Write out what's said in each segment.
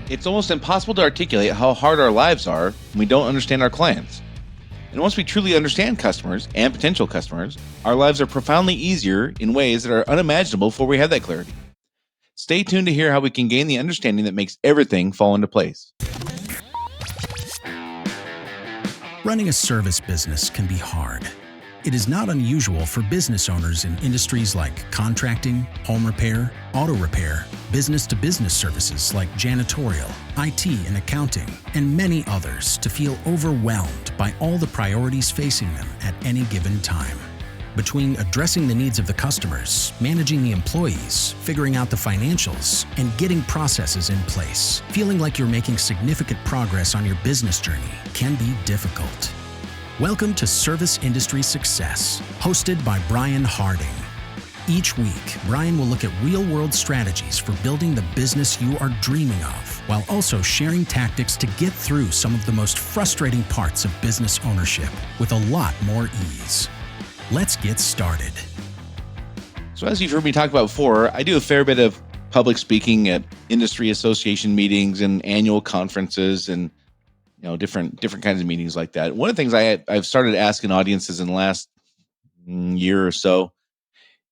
It's almost impossible to articulate how hard our lives are when we don't understand our clients. And once we truly understand customers and potential customers, our lives are profoundly easier in ways that are unimaginable before we have that clarity. Stay tuned to hear how we can gain the understanding that makes everything fall into place. Running a service business can be hard. It is not unusual for business owners in industries like contracting, home repair, auto repair, business-to-business services like janitorial, IT and accounting, and many others to feel overwhelmed by all the priorities facing them at any given time. Between addressing the needs of the customers, managing the employees, figuring out the financials, and getting processes in place, feeling like you're making significant progress on your business journey can be difficult. Welcome to Service Industry Success, hosted by Brian Harding. Each week, Brian will look at real-world strategies for building the business you are dreaming of, while also sharing tactics to get through some of the most frustrating parts of business ownership with a lot more ease. Let's get started. So as you've heard me talk about before, I do a fair bit of public speaking at industry association meetings and annual conferences and different kinds of meetings like that. One of the things I've started asking audiences in the last year or so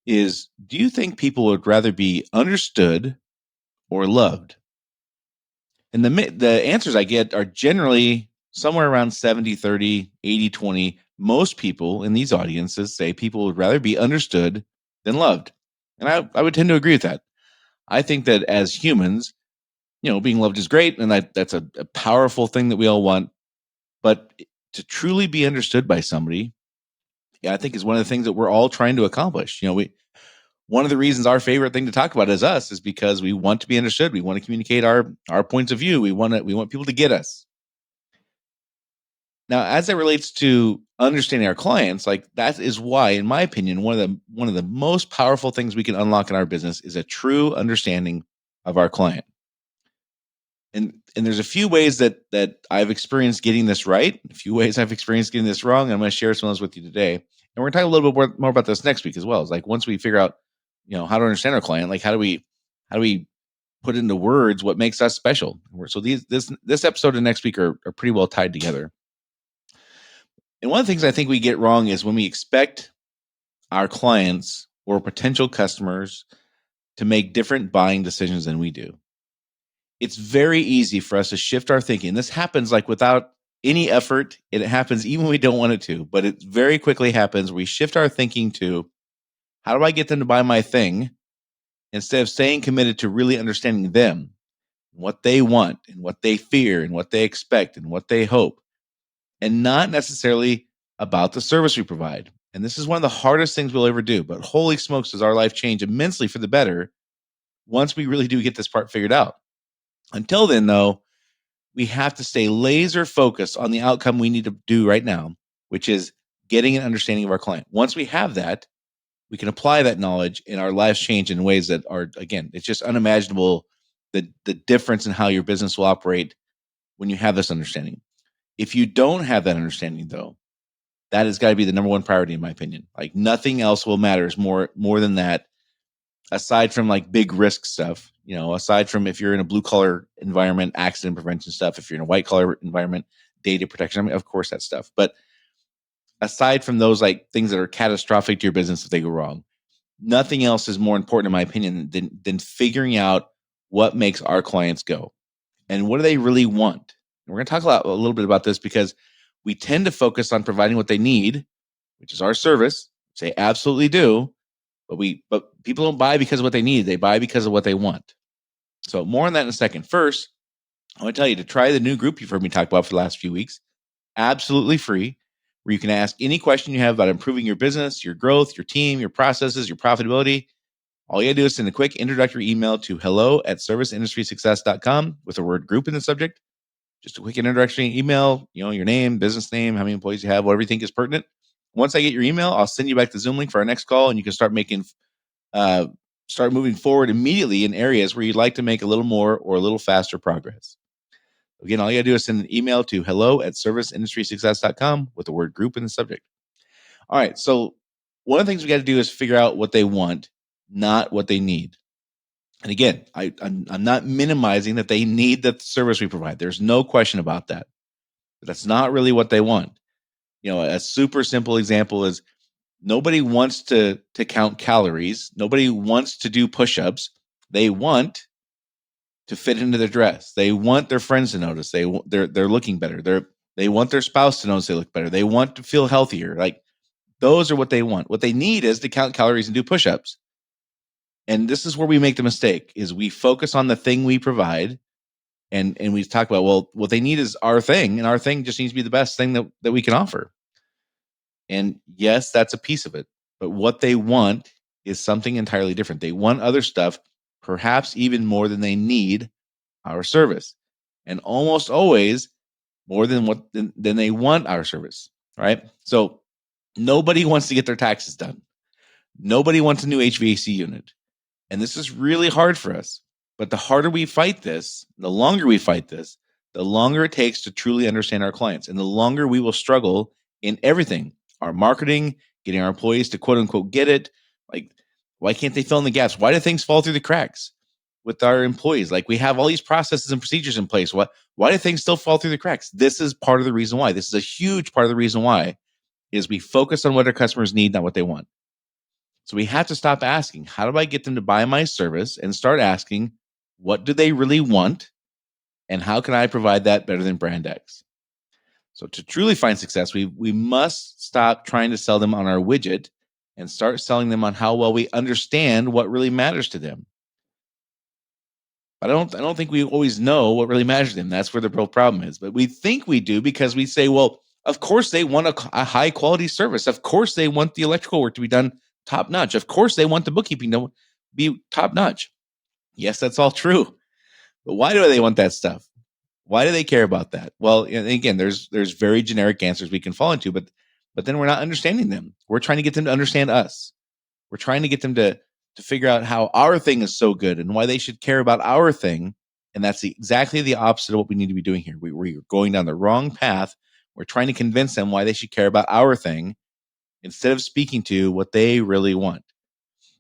is, do you think people would rather be understood or loved? And the answers I get are generally somewhere around 70-30, 80-20. Most people in these audiences say people would rather be understood than loved. And I would tend to agree with that. I think that as humans, being loved is great, and that's a powerful thing that we all want. But to truly be understood by somebody, I think is one of the things that we're all trying to accomplish. One of the reasons our favorite thing to talk about is because we want to be understood. We want to communicate our points of view. We want people to get us. Now, as it relates to understanding our clients, like that is why, in my opinion, one of the most powerful things we can unlock in our business is a true understanding of our client. And there's a few ways that I've experienced getting this right, a few ways I've experienced getting this wrong. I'm going to share some of those with you today. And we're going to talk a little bit more about this next week as well. It's like once we figure out, how to understand our client, like how do we put into words what makes us special? So this episode and next week are pretty well tied together. And one of the things I think we get wrong is when we expect our clients or potential customers to make different buying decisions than we do. It's very easy for us to shift our thinking. This happens like without any effort. It happens even when we don't want it to, but it very quickly happens. We shift our thinking to, how do I get them to buy my thing? Instead of staying committed to really understanding them, what they want and what they fear and what they expect and what they hope, and not necessarily about the service we provide. And this is one of the hardest things we'll ever do, but holy smokes, does our life change immensely for the better once we really do get this part figured out. Until then, though, we have to stay laser focused on the outcome we need to do right now, which is getting an understanding of our client. Once we have that, we can apply that knowledge and our lives change in ways that are, again, it's just unimaginable, the difference in how your business will operate when you have this understanding. If you don't have that understanding, though, that has got to be the number one priority, in my opinion. Like nothing else will matter more than that, aside from like big risk stuff, aside from if you're in a blue collar environment, accident prevention stuff, if you're in a white collar environment, data protection, I mean, of course that stuff. But aside from those like things that are catastrophic to your business if they go wrong, nothing else is more important, in my opinion, than figuring out what makes our clients go and what do they really want. And we're going to talk a little bit about this because we tend to focus on providing what they need, which is our service, which they absolutely do. But people don't buy because of what they need. They buy because of what they want. So more on that in a second. First, I want to tell you to try the new group you've heard me talk about for the last few weeks. Absolutely free, where you can ask any question you have about improving your business, your growth, your team, your processes, your profitability. All you got to do is send a quick introductory email to hello@serviceindustrysuccess.com with the word group in the subject. Just a quick introductory email, your name, business name, how many employees you have, whatever you think is pertinent. Once I get your email, I'll send you back the Zoom link for our next call, and you can start moving forward immediately in areas where you'd like to make a little more or a little faster progress. Again, all you got to do is send an email to hello@serviceindustrysuccess.com with the word group in the subject. All right. So one of the things we got to do is figure out what they want, not what they need. And again, I'm not minimizing that they need the service we provide. There's no question about that. But that's not really what they want. A super simple example is nobody wants to count calories. Nobody wants to do push-ups. They want to fit into their dress. They want their friends to notice they're looking better. They want their spouse to notice they look better. They want to feel healthier. Like those are what they want. What they need is to count calories and do push-ups. And this is where we make the mistake is we focus on the thing we provide and we talk about, well, what they need is our thing, and our thing just needs to be the best thing that we can offer. And yes, that's a piece of it. But what they want is something entirely different. They want other stuff, perhaps even more than they need our service. And almost always more than they want our service. Right. So nobody wants to get their taxes done. Nobody wants a new HVAC unit. And this is really hard for us. But the harder we fight this, the longer we fight this, the longer it takes to truly understand our clients. And the longer we will struggle in everything, our marketing, getting our employees to quote unquote get it. Like, why can't they fill in the gaps? Why do things fall through the cracks with our employees? Like, we have all these processes and procedures in place. Why do things still fall through the cracks? This is part of the reason why. This is a huge part of the reason why is we focus on what our customers need, not what they want. So we have to stop asking, how do I get them to buy my service, and start asking, what do they really want? And how can I provide that better than brand X? So to truly find success, we must stop trying to sell them on our widget and start selling them on how well we understand what really matters to them. But I don't think we always know what really matters to them. That's where the real problem is. But we think we do because we say, well, of course they want a high quality service. Of course they want the electrical work to be done top notch. Of course they want the bookkeeping to be top notch. Yes, that's all true. But why do they want that stuff? Why do they care about that? Well, again, there's very generic answers we can fall into, but then we're not understanding them. We're trying to get them to understand us. We're trying to get them to figure out how our thing is so good and why they should care about our thing. And that's exactly the opposite of what we need to be doing here. We're going down the wrong path. We're trying to convince them why they should care about our thing instead of speaking to what they really want.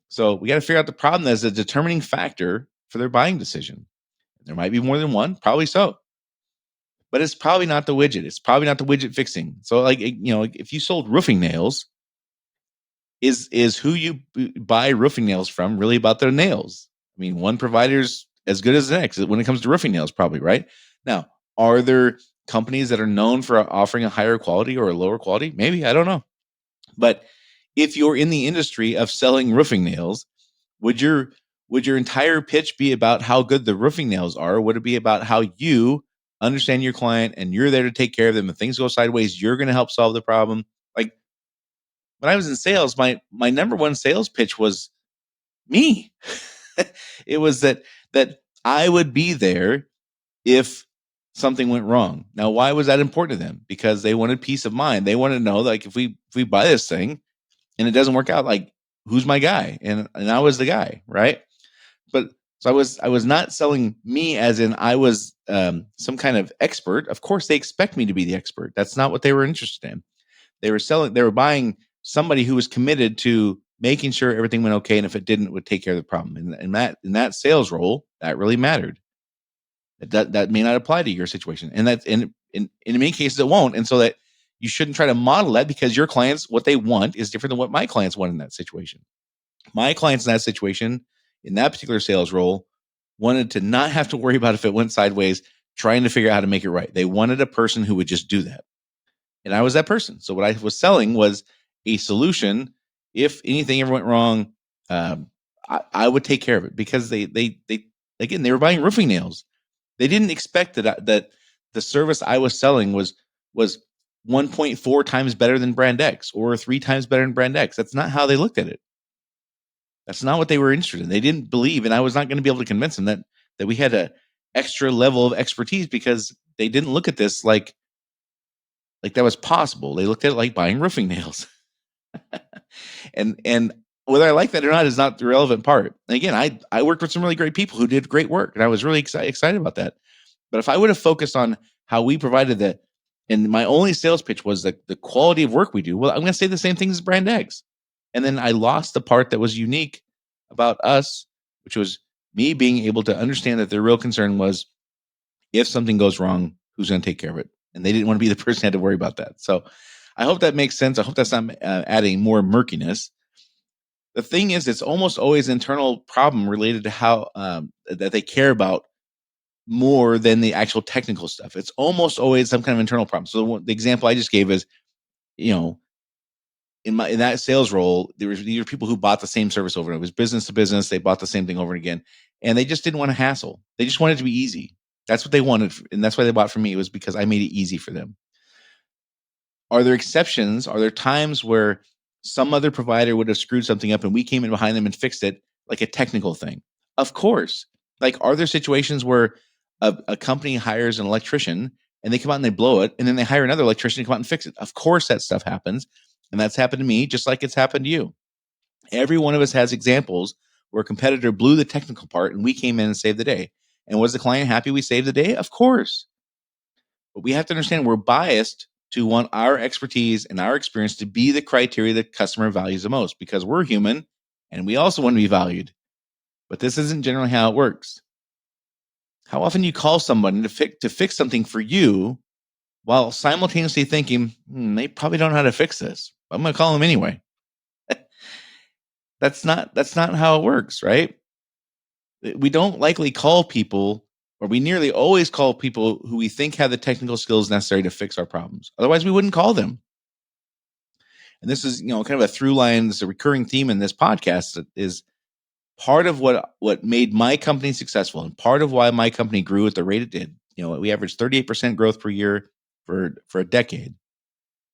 So we got to figure out the problem as a determining factor for their buying decision. There might be more than one, probably so. But it's probably not the widget. It's probably not the widget fixing. So, like, if you sold roofing nails, is who you buy roofing nails from really about their nails? I mean, one provider's as good as the next when it comes to roofing nails, probably, right? Now, are there companies that are known for offering a higher quality or a lower quality? Maybe, I don't know. But if you're in the industry of selling roofing nails, would your entire pitch be about how good the roofing nails are? Or would it be about how you understand your client and you're there to take care of them? If things go sideways, you're going to help solve the problem. Like, when I was in sales, my number one sales pitch was me. It was that I would be there if something went wrong. Now, why was that important to them? Because they wanted peace of mind. They wanted to know, like, if we buy this thing and it doesn't work out, like, who's my guy? And I was the guy, right? But so I was not selling me as in I was some kind of expert. Of course, they expect me to be the expert. That's not what they were interested in. They were buying somebody who was committed to making sure everything went okay, and if it didn't, it would take care of the problem. And that in that sales role, that really mattered. That may not apply to your situation, and that's in many cases it won't. And so that you shouldn't try to model that, because your clients, what they want is different than what my clients want in that situation. My clients in that situation, in that particular sales role, wanted to not have to worry about if it went sideways, trying to figure out how to make it right. They wanted a person who would just do that. And I was that person. So what I was selling was a solution. If anything ever went wrong, I would take care of it, because they again, they were buying roofing nails. They didn't expect that the service I was selling was 1.4 times better than brand X or 3 times better than brand X. That's not how they looked at it. That's not what they were interested in. They didn't believe, and I was not going to be able to convince them that we had a extra level of expertise, because they didn't look at this like that was possible. They looked at it like buying roofing nails. and whether I like that or not is not the relevant part. And again, I worked with some really great people who did great work, and I was really excited about that. But if I would have focused on how we provided that, and my only sales pitch was the quality of work we do, well, I'm going to say the same thing as brand X. And then I lost the part that was unique about us, which was Me being able to understand that their real concern was if something goes wrong, who's going to take care of it? And they didn't want to be the person who had to worry about that. So I hope that makes sense. I hope that's not adding more murkiness. The thing is, it's almost always an internal problem related to how that they care about more than the actual technical stuff. It's almost always some kind of internal problem. So the example I just gave is, you know, in that sales role, these were people who bought the same service over and over. It was business to business. They bought the same thing over and again, and they just didn't want to hassle. They just wanted it to be easy. That's what they wanted, and that's why they bought from me. It was because I made it easy for them. Are there exceptions? Are there times where some other provider would have screwed something up and we came in behind them and fixed it, like a technical thing? Of course. Like, are there situations where a company hires an electrician and they come out and they blow it, and then they hire another electrician to come out and fix it? Of course, that stuff happens. And that's happened to me, just like it's happened to you. Every one of us has examples where a competitor blew the technical part and we came in and saved the day. And was the client happy we saved the day? Of course. But we have to understand we're biased to want our expertise and our experience to be the criteria the customer values the most, because we're human and we also want to be valued. But this isn't generally how it works. How often do you call someone to fix something for you while simultaneously thinking, they probably don't know how to fix this. I'm going to call them anyway. That's not how it works, right? We don't likely call people, or we nearly always call people who we think have the technical skills necessary to fix our problems. Otherwise, we wouldn't call them. And this is, kind of a through line, this is a recurring theme in this podcast, that is part of what made my company successful and part of why my company grew at the rate it did. We averaged 38% growth per year for a decade.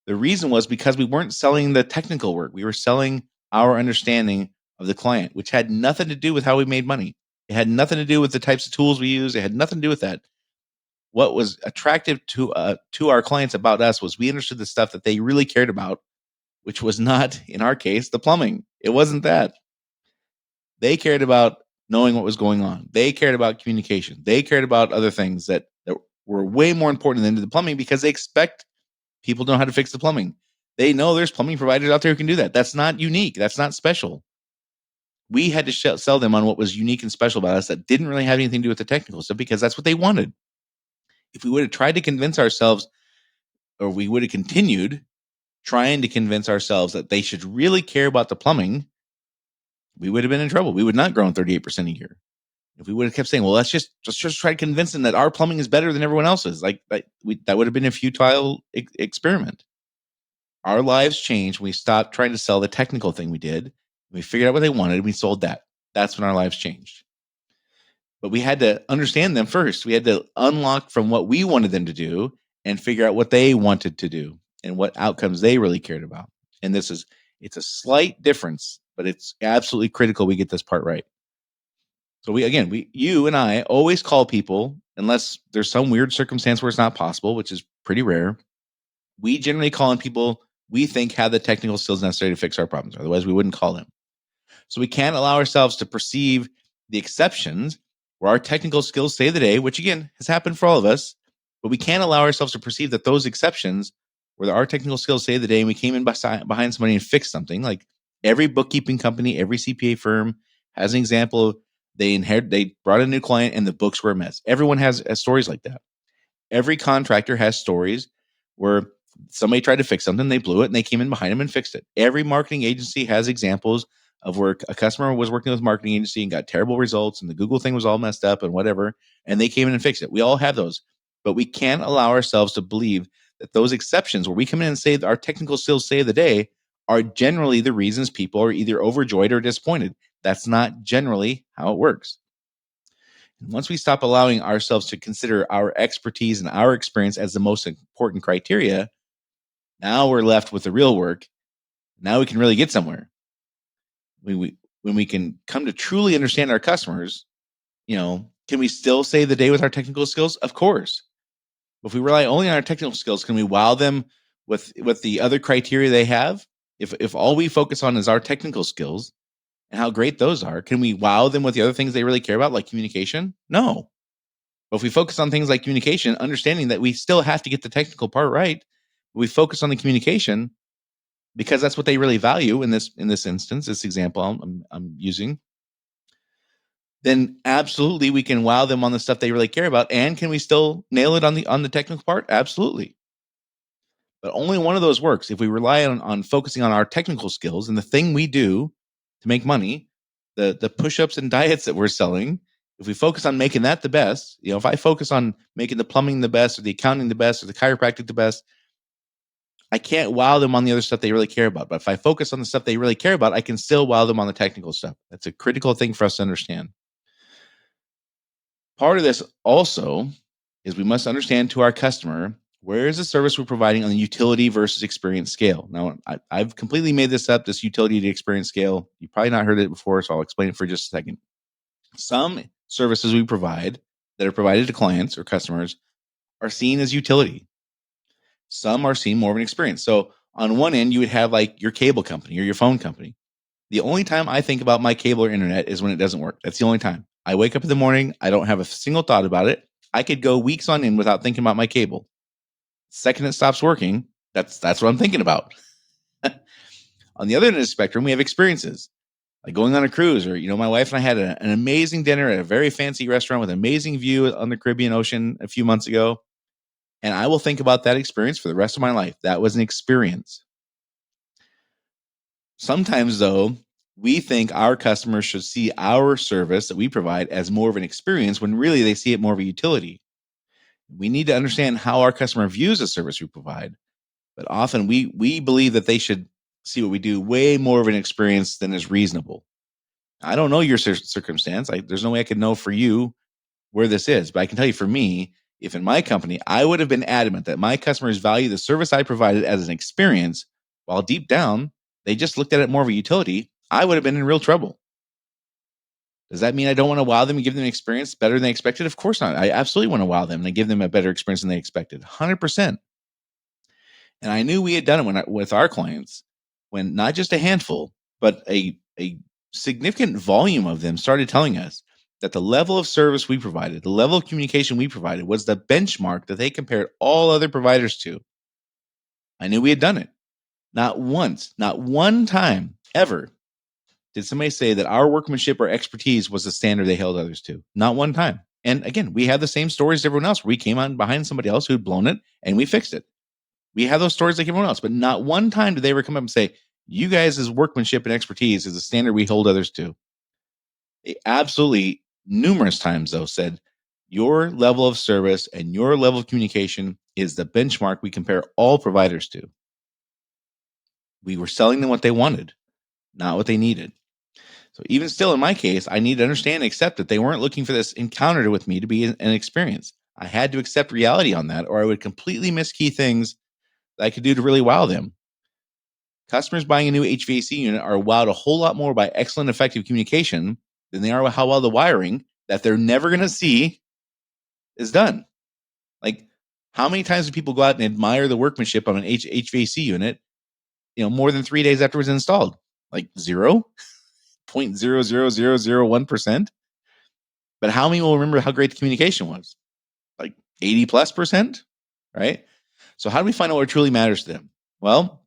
The reason was because we weren't selling the technical work. We were selling our understanding of the client, which had nothing to do with how we made money. It had nothing to do with the types of tools we use. It had nothing to do with that. What was attractive to our clients about us was we understood the stuff that they really cared about, which was not, in our case, the plumbing. It wasn't that. They cared about knowing what was going on. They cared about communication. They cared about other things that were way more important than the plumbing, because they expect people to know how to fix the plumbing. They know there's plumbing providers out there who can do that. That's not unique. That's not special. We had to sell them on what was unique and special about us that didn't really have anything to do with the technical stuff, because that's what they wanted. If we would have tried to convince ourselves, or we would have continued trying to convince ourselves that they should really care about the plumbing, we would have been in trouble. We would not grown 38% a year. If we would have kept saying, well, let's just try to convince them that our plumbing is better than everyone else's, that would have been a futile experiment. Our lives changed when we stopped trying to sell the technical thing we did. We figured out what they wanted and we sold that. That's when our lives changed. But we had to understand them first. We had to unlock from what we wanted them to do and figure out what they wanted to do and what outcomes they really cared about. And it's a slight difference, but it's absolutely critical we get this part right. So you and I always call people, unless there's some weird circumstance where it's not possible, which is pretty rare. We generally call on people we think have the technical skills necessary to fix our problems. Otherwise, we wouldn't call them. So we can't allow ourselves to perceive the exceptions where our technical skills save the day, which again has happened for all of us. But we can't allow ourselves to perceive that those exceptions where our technical skills save the day and we came in behind somebody and fixed something. Like every bookkeeping company, every CPA firm has an example of they brought a new client and the books were a mess. Everyone has stories like that. Every contractor has stories where somebody tried to fix something, they blew it, and they came in behind them and fixed it. Every marketing agency has examples of where a customer was working with a marketing agency and got terrible results, and the Google thing was all messed up and whatever, and they came in and fixed it. We all have those. But we can't allow ourselves to believe that those exceptions where we come in and say our technical skills save the day are generally the reasons people are either overjoyed or disappointed. That's not generally how it works. And once we stop allowing ourselves to consider our expertise and our experience as the most important criteria, now we're left with the real work. Now we can really get somewhere. When we can come to truly understand our customers, can we still save the day with our technical skills? Of course. But if we rely only on our technical skills, can we wow them with the other criteria they have? If all we focus on is our technical skills and how great those are, can we wow them with the other things they really care about, like communication? No. But if we focus on things like communication, understanding that we still have to get the technical part right, we focus on the communication because that's what they really value in this instance, this example I'm using. then absolutely we can wow them on the stuff they really care about. And can we still nail it on the technical part? Absolutely. But only one of those works. If we rely on focusing on our technical skills and the thing we do to make money, the push-ups and diets that we're selling, if we focus on making that the best, if I focus on making the plumbing the best or the accounting the best or the chiropractic the best, I can't wow them on the other stuff they really care about. But if I focus on the stuff they really care about, I can still wow them on the technical stuff. That's a critical thing for us to understand. Part of this also is we must understand to our customer, where is the service we're providing on the utility versus experience scale. Now, I've completely made this up, this utility to experience scale. You've probably not heard it before, so I'll explain it for just a second. Some services we provide that are provided to clients or customers are seen as utility. Some are seen more of an experience. So on one end, you would have like your cable company or your phone company. The only time I think about my cable or internet is when it doesn't work. That's the only time. I wake up in the morning, I don't have a single thought about it. I could go weeks on end without thinking about my cable. Second it stops working, that's what I'm thinking about. On the other end of the spectrum, we have experiences like going on a cruise, or my wife and I had an amazing dinner at a very fancy restaurant with an amazing view on the Caribbean Ocean a few months ago, and I will think about that experience for the rest of my life. That was an experience. Sometimes, though, we think our customers should see our service that we provide as more of an experience when really they see it more of a utility. We need to understand how our customer views the service we provide, but often we believe that they should see what we do way more of an experience than is reasonable. I don't know your circumstance. There's no way I could know for you where this is, but I can tell you for me, if in my company, I would have been adamant that my customers value the service I provided as an experience, while deep down, they just looked at it more of a utility, I would have been in real trouble. Does that mean I don't want to wow them and give them an experience better than they expected? Of course not. I absolutely want to wow them and give them a better experience than they expected. 100%. And I knew we had done it with our clients when not just a handful, but a significant volume of them started telling us that the level of service we provided, the level of communication we provided was the benchmark that they compared all other providers to. I knew we had done it. Not once, not one time ever did somebody say that our workmanship or expertise was the standard they held others to. Not one time. And again, we had the same stories as everyone else where we came out behind somebody else who'd blown it and we fixed it. We have those stories like everyone else, but not one time did they ever come up and say, you guys' workmanship and expertise is the standard we hold others to. They absolutely numerous times, though, said, your level of service and your level of communication is the benchmark we compare all providers to. We were selling them what they wanted, not what they needed. So even still, in my case, I need to understand and accept that they weren't looking for this encounter with me to be an experience. I had to accept reality on that, or I would completely miss key things that I could do to really wow them. Customers buying a new HVAC unit are wowed a whole lot more by excellent, effective communication than they are how well the wiring that they're never going to see is done. Like, how many times do people go out and admire the workmanship on an HVAC unit, more than 3 days after it was installed? Like 0.00001%. But how many will remember how great the communication was? Like 80+%, right? So how do we find out what truly matters to them? Well,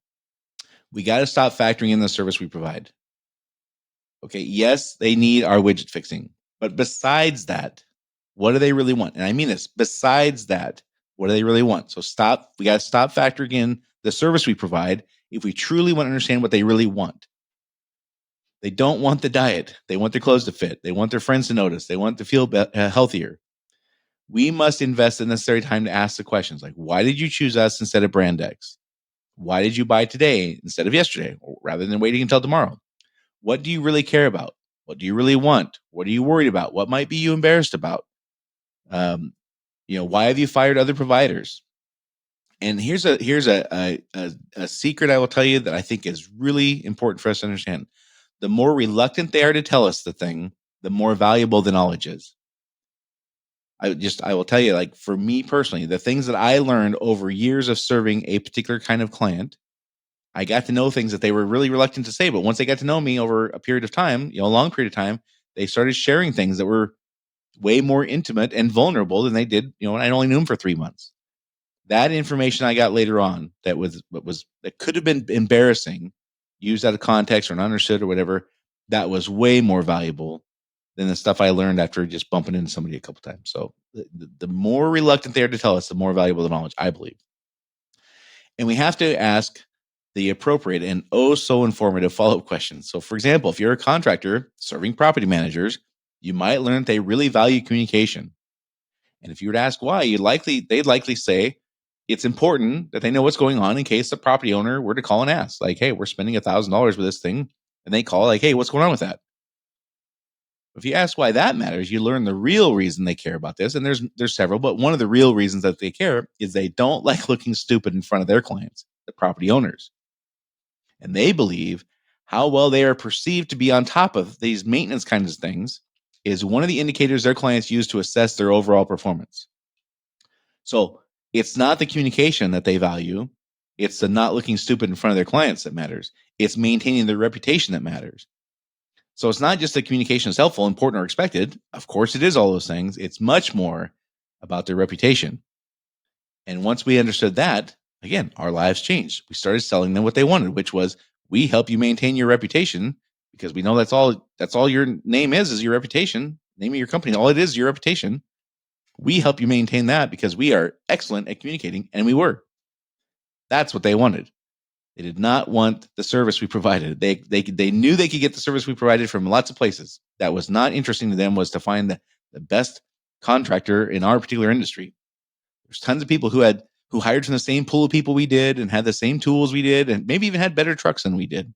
we got to stop factoring in the service we provide. Okay, yes, they need our widget fixing. But besides that, what do they really want? And I mean this, besides that, what do they really want? So we got to stop factoring in the service we provide if we truly want to understand what they really want. They don't want the diet. They want their clothes to fit. They want their friends to notice. They want to feel healthier. We must invest the necessary time to ask the questions like, why did you choose us instead of brand X? Why did you buy today instead of yesterday, rather than waiting until tomorrow? What do you really care about? What do you really want? What are you worried about? What might be you embarrassed about? Why have you fired other providers? And here's a secret I will tell you that I think is really important for us to understand. The more reluctant they are to tell us the thing, the more valuable the knowledge is. I will tell you, like, for me personally, the things that I learned over years of serving a particular kind of client, I got to know things that they were really reluctant to say. But once they got to know me over a period of time, a long period of time, they started sharing things that were way more intimate and vulnerable than they did, when I only knew them for 3 months. That information I got later on that could have been embarrassing, used out of context or ununderstood or whatever, that was way more valuable than the stuff I learned after just bumping into somebody a couple times. So the more reluctant they are to tell us, the more valuable the knowledge, I believe. And we have to ask the appropriate and oh so informative follow-up questions. So, for example, if you're a contractor serving property managers, you might learn that they really value communication. And if you were to ask why, they'd likely say it's important that they know what's going on in case the property owner were to call and ask, like, "Hey, we're spending $1,000 with this thing," and they call, like, "Hey, what's going on with that?" If you ask why that matters, you learn the real reason they care about this. And there's several, but one of the real reasons that they care is they don't like looking stupid in front of their clients, the property owners. And they believe how well they are perceived to be on top of these maintenance kinds of things is one of the indicators their clients use to assess their overall performance. So it's not the communication that they value. It's the not looking stupid in front of their clients that matters. It's maintaining their reputation that matters. So it's not just that communication is helpful, important, or expected. Of course, it is all those things. It's much more about their reputation. And once we understood that, again, our lives changed. We started selling them what they wanted, which was we help you maintain your reputation because we know that's all your name is your reputation. Name of your company, all it is your reputation. We help you maintain that because we are excellent at communicating, and we were. That's what they wanted. They did not want the service we provided. They knew they could get the service we provided from lots of places. That was not interesting to them was to find the best contractor in our particular industry. There's tons of people who hired from the same pool of people we did and had the same tools we did and maybe even had better trucks than we did.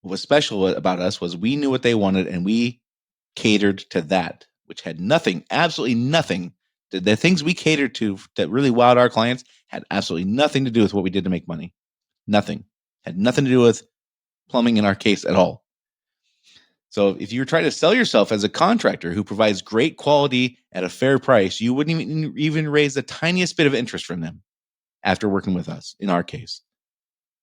What was special about us was we knew what they wanted and we catered to that, which had nothing, absolutely nothing. The things we catered to that really wowed our clients had absolutely nothing to do with what we did to make money. Nothing. Had nothing to do with plumbing in our case at all. So if you're trying to sell yourself as a contractor who provides great quality at a fair price, you wouldn't even raise the tiniest bit of interest from them after working with us, in our case,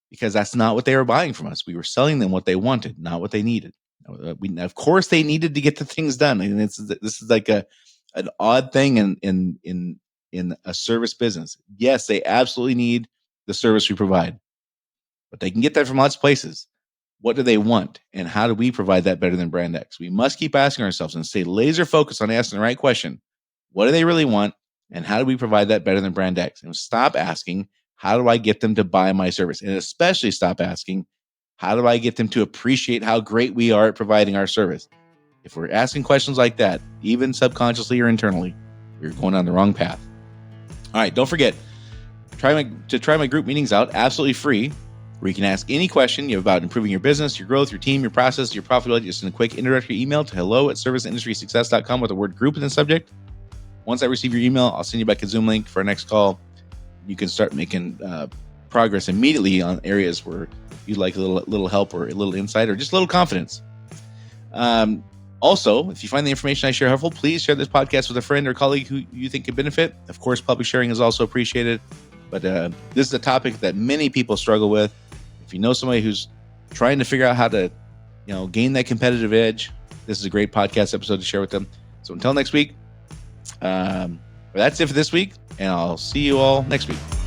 because that's not what they were buying from us. We were selling them what they wanted, not what they needed. Of course, they needed to get the things done, and this is like an odd thing in a service business. Yes, they absolutely need the service we provide, but they can get that from lots of places. What do they want? And how do we provide that better than Brand X? We must keep asking ourselves and stay laser focused on asking the right question. What do they really want? And how do we provide that better than Brand X? And stop asking, how do I get them to buy my service? And especially stop asking, how do I get them to appreciate how great we are at providing our service? If we're asking questions like that, even subconsciously or internally, we're going on the wrong path. All right, don't forget, try my group meetings out, absolutely free, where you can ask any question you have about improving your business, your growth, your team, your process, your profitability. Just send a quick introductory email to hello@serviceindustrysuccess.com with the word group in the subject. Once I receive your email, I'll send you back a Zoom link for our next call. You can start making progress immediately on areas where you'd like a little help or a little insight or just a little confidence. Also, if you find the information I share helpful, please share this podcast with a friend or colleague who you think could benefit. Of course, public sharing is also appreciated. But this is a topic that many people struggle with. If you know somebody who's trying to figure out how to, gain that competitive edge, this is a great podcast episode to share with them. So until next week, that's it for this week, and I'll see you all next week.